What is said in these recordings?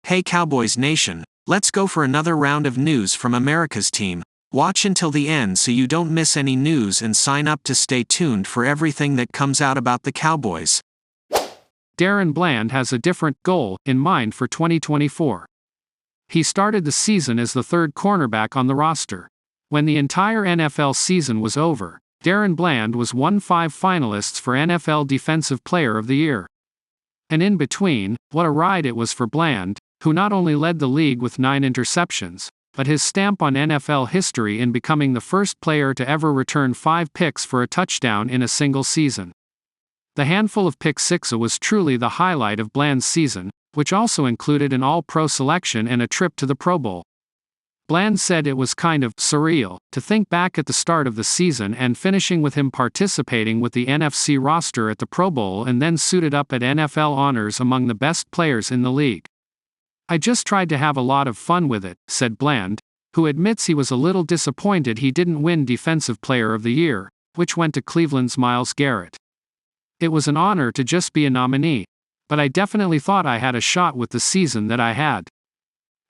Hey Cowboys Nation, let's go for another round of news from America's team. Watch until the end so you don't miss any news and sign up to stay tuned for everything that comes out about the Cowboys. Darren Bland has a different goal in mind for 2024. He started the season as the third cornerback on the roster. When the entire NFL season was over, Darren Bland was one of 5 finalists for NFL Defensive Player of the Year. And in between, what a ride it was for Bland, who not only led the league with 9 interceptions, but his stamp on NFL history in becoming the first player to ever return 5 picks for a touchdown in a single season. The handful of pick sixes was truly the highlight of Bland's season, which also included an All-Pro selection and a trip to the Pro Bowl. Bland said it was kind of surreal to think back at the start of the season and finishing with him participating with the NFC roster at the Pro Bowl and then suited up at NFL honors among the best players in the league. I just tried to have a lot of fun with it, said Bland, who admits he was a little disappointed he didn't win Defensive Player of the Year, which went to Cleveland's Myles Garrett. It was an honor to just be a nominee, but I definitely thought I had a shot with the season that I had.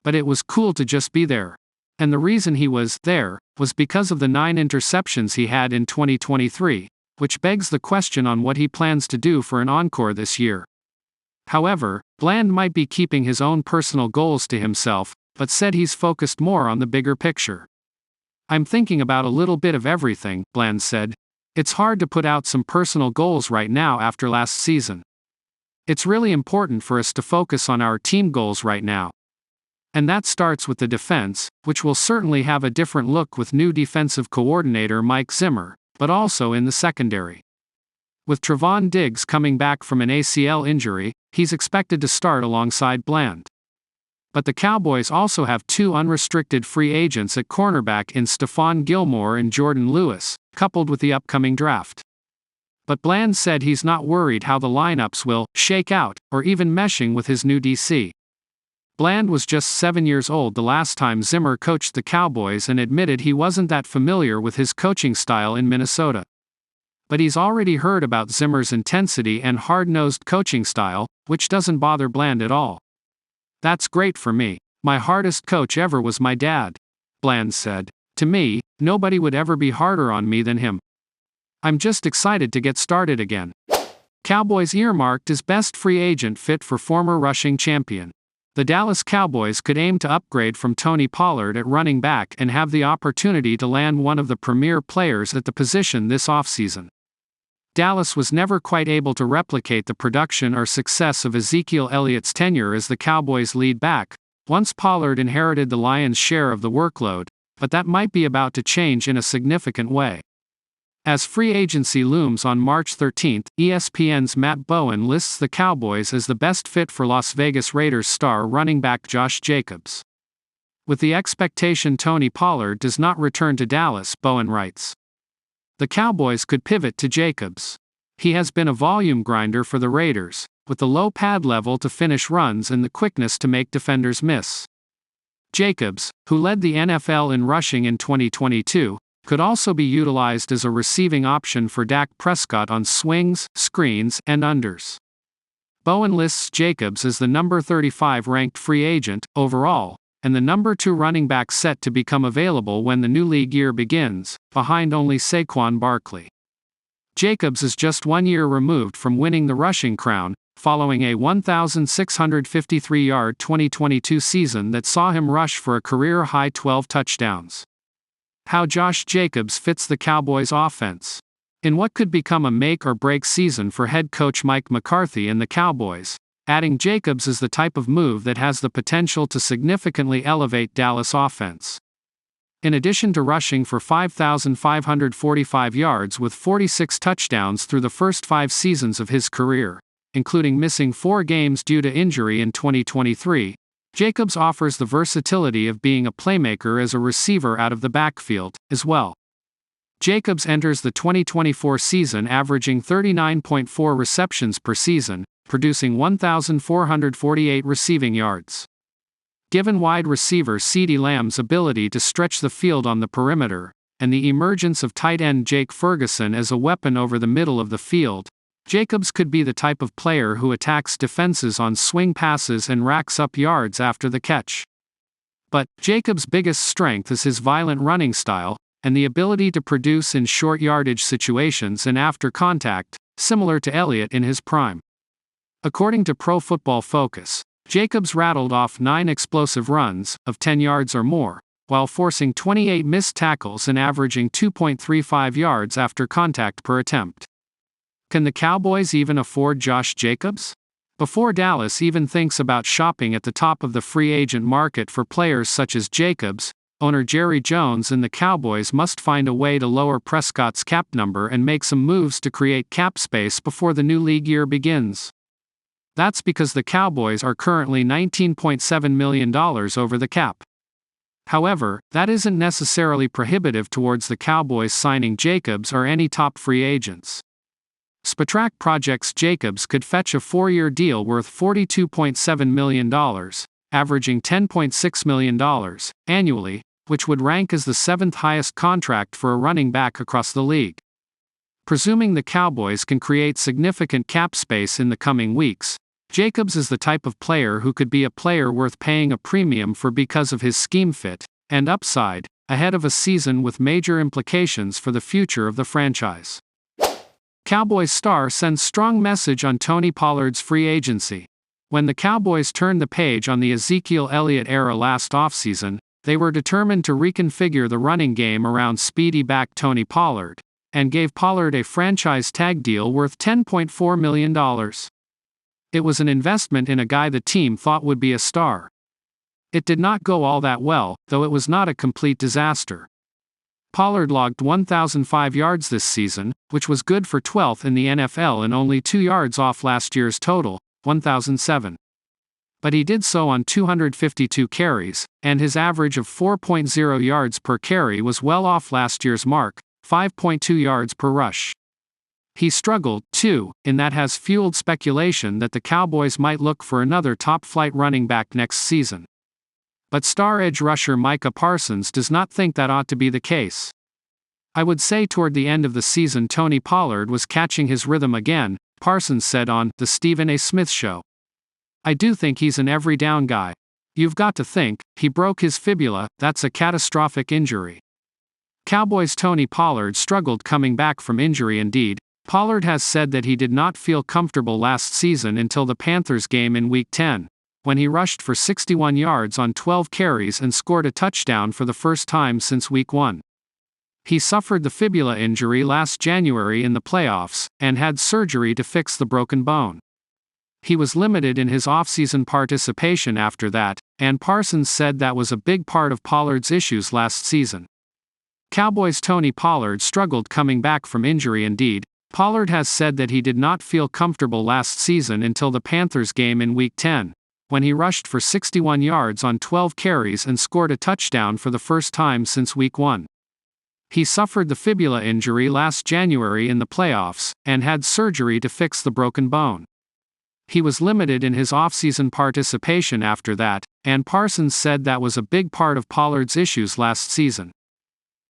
But it was cool to just be there. And the reason he was there was because of the 9 interceptions he had in 2023, which begs the question on what he plans to do for an encore this year. However, Bland might be keeping his own personal goals to himself, but said he's focused more on the bigger picture. I'm thinking about a little bit of everything, Bland said. It's hard to put out some personal goals right now after last season. It's really important for us to focus on our team goals right now. And that starts with the defense, which will certainly have a different look with new defensive coordinator Mike Zimmer, but also in the secondary. With Trevon Diggs coming back from an ACL injury, he's expected to start alongside Bland. But the Cowboys also have 2 unrestricted free agents at cornerback in Stephon Gilmore and Jordan Lewis, coupled with the upcoming draft. But Bland said he's not worried how the lineups will shake out, or even meshing with his new DC. Bland was just 7 years old the last time Zimmer coached the Cowboys and admitted he wasn't that familiar with his coaching style in Minnesota. But he's already heard about Zimmer's intensity and hard-nosed coaching style, which doesn't bother Bland at all. That's great for me. My hardest coach ever was my dad, Bland said. To me, nobody would ever be harder on me than him. I'm just excited to get started again. Cowboys earmarked as best free agent fit for former rushing champion. The Dallas Cowboys could aim to upgrade from Tony Pollard at running back and have the opportunity to land one of the premier players at the position this offseason. Dallas was never quite able to replicate the production or success of Ezekiel Elliott's tenure as the Cowboys' lead back, once Pollard inherited the Lions' share of the workload, but that might be about to change in a significant way. As free agency looms on March 13, ESPN's Matt Bowen lists the Cowboys as the best fit for Las Vegas Raiders star running back Josh Jacobs. With the expectation Tony Pollard does not return to Dallas, Bowen writes, the Cowboys could pivot to Jacobs. He has been a volume grinder for the Raiders, with the low pad level to finish runs and the quickness to make defenders miss. Jacobs, who led the NFL in rushing in 2022, could also be utilized as a receiving option for Dak Prescott on swings, screens, and unders. Bowen lists Jacobs as the number 35 ranked free agent overall, and the number 2 running back set to become available when the new league year begins, behind only Saquon Barkley. Jacobs is just 1 year removed from winning the rushing crown, following a 1,653-yard 2022 season that saw him rush for a career-high 12 touchdowns. How Josh Jacobs fits the Cowboys' offense. In what could become a make-or-break season for head coach Mike McCarthy and the Cowboys, adding Jacobs is the type of move that has the potential to significantly elevate Dallas' offense. In addition to rushing for 5,545 yards with 46 touchdowns through the first 5 seasons of his career, including missing 4 games due to injury in 2023, Jacobs offers the versatility of being a playmaker as a receiver out of the backfield, as well. Jacobs enters the 2024 season averaging 39.4 receptions per season, producing 1,448 receiving yards. Given wide receiver CeeDee Lamb's ability to stretch the field on the perimeter, and the emergence of tight end Jake Ferguson as a weapon over the middle of the field, Jacobs could be the type of player who attacks defenses on swing passes and racks up yards after the catch. But Jacobs' biggest strength is his violent running style, and the ability to produce in short yardage situations and after contact, similar to Elliott in his prime. According to Pro Football Focus, Jacobs rattled off 9 explosive runs, of 10 yards or more, while forcing 28 missed tackles and averaging 2.35 yards after contact per attempt. Can the Cowboys even afford Josh Jacobs? Before Dallas even thinks about shopping at the top of the free agent market for players such as Jacobs, owner Jerry Jones and the Cowboys must find a way to lower Prescott's cap number and make some moves to create cap space before the new league year begins. That's because the Cowboys are currently $19.7 million over the cap. However, that isn't necessarily prohibitive towards the Cowboys signing Jacobs or any top free agents. Spotrac projects Jacobs could fetch a 4-year deal worth $42.7 million, averaging $10.6 million annually, which would rank as the 7th highest contract for a running back across the league. Presuming the Cowboys can create significant cap space in the coming weeks, Jacobs is the type of player who could be a player worth paying a premium for because of his scheme fit and upside, ahead of a season with major implications for the future of the franchise. Cowboys star sends strong message on Tony Pollard's free agency. When the Cowboys turned the page on the Ezekiel Elliott era last offseason, they were determined to reconfigure the running game around speedy back Tony Pollard, and gave Pollard a franchise tag deal worth $10.4 million. It was an investment in a guy the team thought would be a star. It did not go all that well, though it was not a complete disaster. Pollard logged 1,005 yards this season, which was good for 12th in the NFL and only 2 yards off last year's total, 1,007. But he did so on 252 carries, and his average of 4.0 yards per carry was well off last year's mark, 5.2 yards per rush. He struggled, too, in that has fueled speculation that the Cowboys might look for another top-flight running back next season. But star edge rusher Micah Parsons does not think that ought to be the case. I would say toward the end of the season Tony Pollard was catching his rhythm again, Parsons said on The Stephen A. Smith Show. I do think he's an every down guy. You've got to think, he broke his fibula, that's a catastrophic injury. Cowboys' Tony Pollard struggled coming back from injury indeed. Pollard has said that he did not feel comfortable last season until the Panthers game in Week 10, when he rushed for 61 yards on 12 carries and scored a touchdown for the first time since Week 1. He suffered the fibula injury last January in the playoffs, and had surgery to fix the broken bone. He was limited in his offseason participation after that, and Parsons said that was a big part of Pollard's issues last season. Cowboys' Tony Pollard struggled coming back from injury indeed. Pollard has said that he did not feel comfortable last season until the Panthers game in Week 10, when he rushed for 61 yards on 12 carries and scored a touchdown for the first time since Week 1. He suffered the fibula injury last January in the playoffs, and had surgery to fix the broken bone. He was limited in his offseason participation after that, and Parsons said that was a big part of Pollard's issues last season.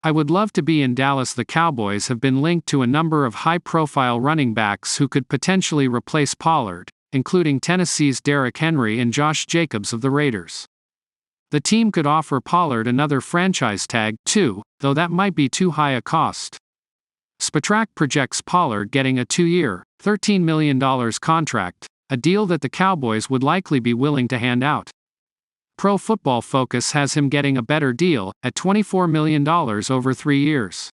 I would love to be in Dallas. The Cowboys have been linked to a number of high-profile running backs who could potentially replace Pollard, including Tennessee's Derrick Henry and Josh Jacobs of the Raiders. The team could offer Pollard another franchise tag, too, though that might be too high a cost. Spotrac projects Pollard getting a 2-year, $13 million contract, a deal that the Cowboys would likely be willing to hand out. Pro Football Focus has him getting a better deal, at $24 million over 3 years.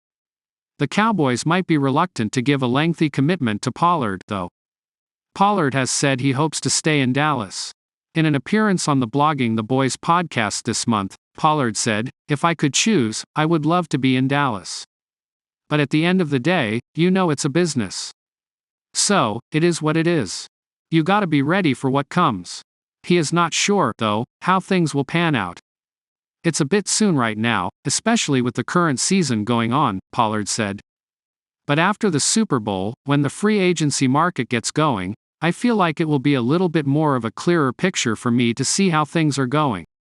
The Cowboys might be reluctant to give a lengthy commitment to Pollard, though. Pollard has said he hopes to stay in Dallas. In an appearance on the Blogging the Boys podcast this month, Pollard said, "If I could choose, I would love to be in Dallas. But at the end of the day, you know it's a business. So, it is what it is. You gotta be ready for what comes." He is not sure, though, how things will pan out. "It's a bit soon right now, especially with the current season going on," Pollard said. "But after the Super Bowl, when the free agency market gets going, I feel like it will be a little bit more of a clearer picture for me to see how things are going."